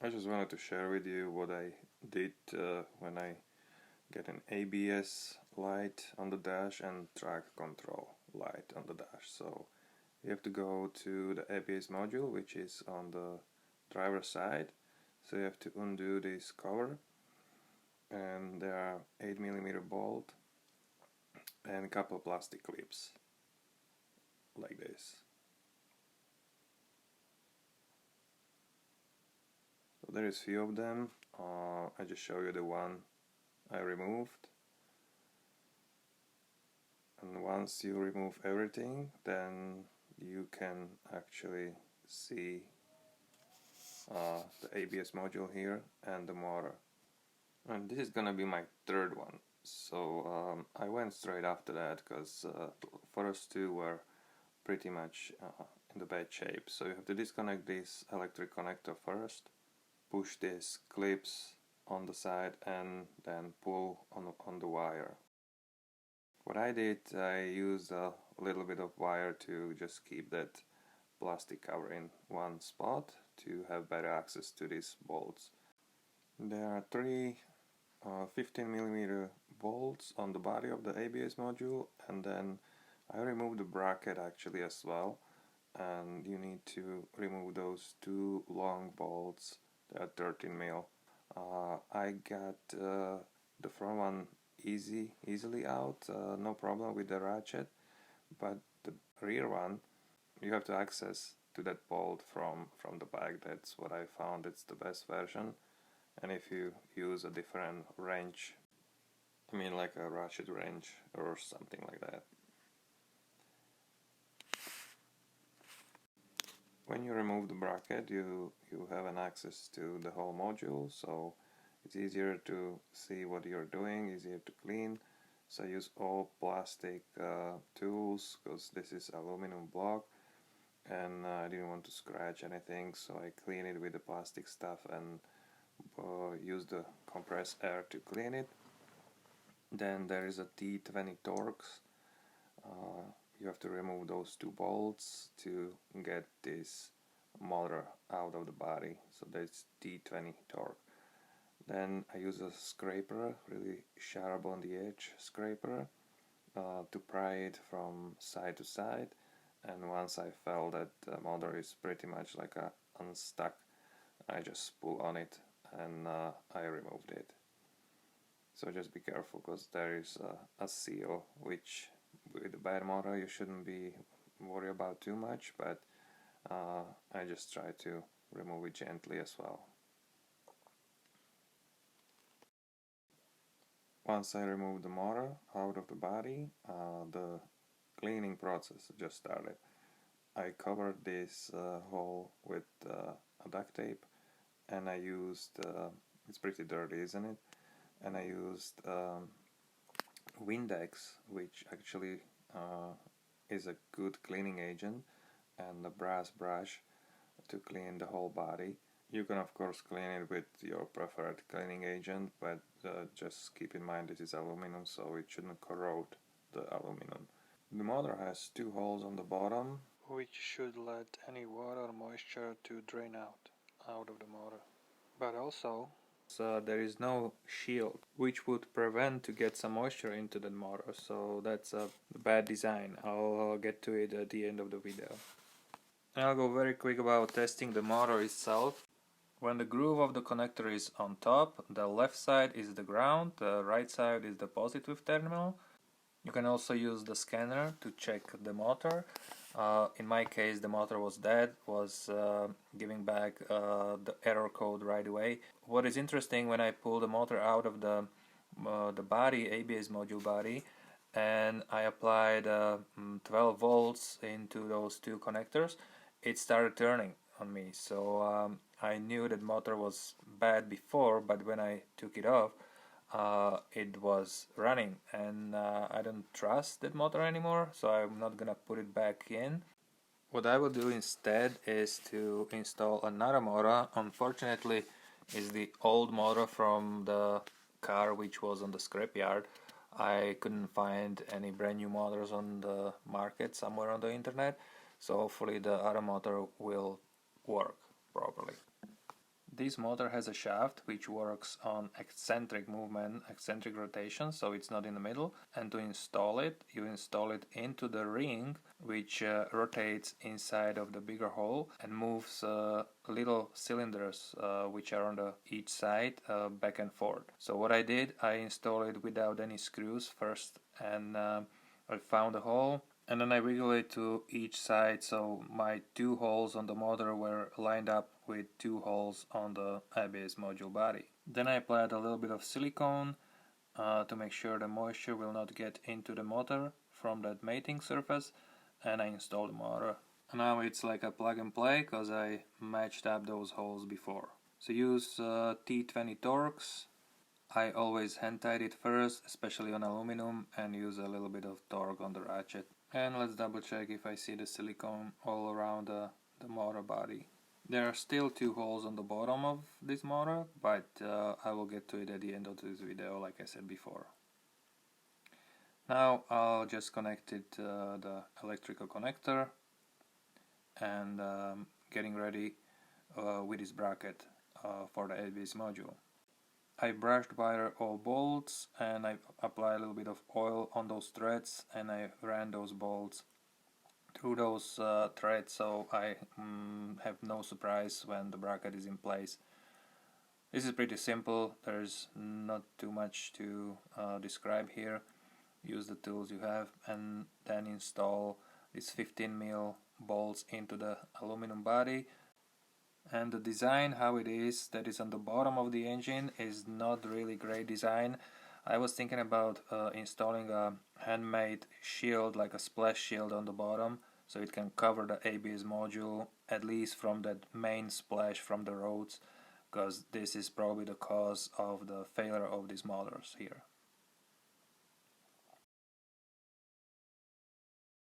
I just wanted to share with you what I did when I get an ABS light on the dash and track control light on the dash. So you have to go to the ABS module, which is on the driver's side. So you have to undo this cover, and there are 8mm bolt and a couple of plastic clips like this. So there is few of them. I just show you the one I removed. And once you remove everything, then you can actually see the ABS module here and the motor. And this is gonna be my third one. So I went straight after that because first two were pretty much in the bad shape. So you have to disconnect this electric connector first, push these clips on the side, and then pull on the wire. What I did, I used a little bit of wire to just keep that plastic cover in one spot to have better access to these bolts. There are three 15mm bolts on the body of the ABS module, and then I removed the bracket actually as well, and you need to remove those two long bolts. They are 13mm. I got the front one easily out, no problem with the ratchet, but the rear one, you have to access to that bolt from the back. That's what I found, it's the best version. And if you use a different wrench, I mean like a ratchet wrench or something like that. When you remove the bracket, you have an access to the whole module, so it's easier to see what you're doing, easier to clean. So I use all plastic tools because this is aluminum block, and I didn't want to scratch anything, so I clean it with the plastic stuff and use the compressed air to clean it. Then there is a T20 Torx. You have to remove those two bolts to get this motor out of the body, so that's T20 Torx. Then I use a scraper, really sharp on the edge scraper, to pry it from side to side, and once I felt that the motor is pretty much like unstuck, I just pull on it and I removed it. So just be careful because there is a seal, which with a bad motor you shouldn't be worried about too much, but I just try to remove it gently as well. Once I remove the motor out of the body, the cleaning process just started. I covered this hole with a duct tape, and I used, it's pretty dirty, isn't it? And I used Windex, which actually is a good cleaning agent, and a brass brush to clean the whole body. You can of course clean it with your preferred cleaning agent, but just keep in mind this is aluminum, so it shouldn't corrode the aluminum. The motor has two holes on the bottom, which should let any water or moisture to drain out of the motor. But also, there is no shield, which would prevent to get some moisture into the motor, so that's a bad design. I'll get to it at the end of the video. I'll go very quick about testing the motor itself. When the groove of the connector is on top, the left side is the ground, the right side is the positive terminal. You can also use the scanner to check the motor. In my case, the motor was dead, was giving back the error code right away. What is interesting, when I pull the motor out of the body, ABS module body, and I applied 12 volts into those two connectors, it started turning on me. So I knew that motor was bad before, but when I took it off, it was running, and I don't trust that motor anymore, so I'm not gonna put it back in. What I will do instead is to install another motor. Unfortunately, it's the old motor from the car which was on the scrapyard. I couldn't find any brand new motors on the market somewhere on the internet, so hopefully the other motor will work properly. this motor has a shaft which works on eccentric movement, eccentric rotation, so it's not in the middle. And to install it, you install it into the ring which rotates inside of the bigger hole and moves little cylinders which are on each side back and forth. So what I did, I installed it without any screws first, and I found a hole, and then I wiggle it to each side, so my 2 holes on the motor were lined up with 2 holes on the ABS module body. Then I applied a little bit of silicone to make sure the moisture will not get into the motor from that mating surface, and I installed the motor. And now it's like a plug and play because I matched up those holes before. So use T20 Torx. I always hand tied it first, especially on aluminum, and use a little bit of torque on the ratchet. And let's double check if I see the silicone all around the motor body. There are still 2 holes on the bottom of this motor, but I will get to it at the end of this video, like I said before. Now I'll just connect it to the electrical connector and getting ready with this bracket for the ABS module. I brushed wire all bolts and I applied a little bit of oil on those threads, and I ran those bolts through those threads so I have no surprise when the bracket is in place. This is pretty simple, there's not too much to describe here. Use the tools you have and then install these 15mm bolts into the aluminum body. And the design, how it is, that is on the bottom of the engine, is not really great design. I was thinking about installing a handmade shield, like a splash shield on the bottom, so it can cover the ABS module, at least from that main splash from the roads, because this is probably the cause of the failure of these motors here.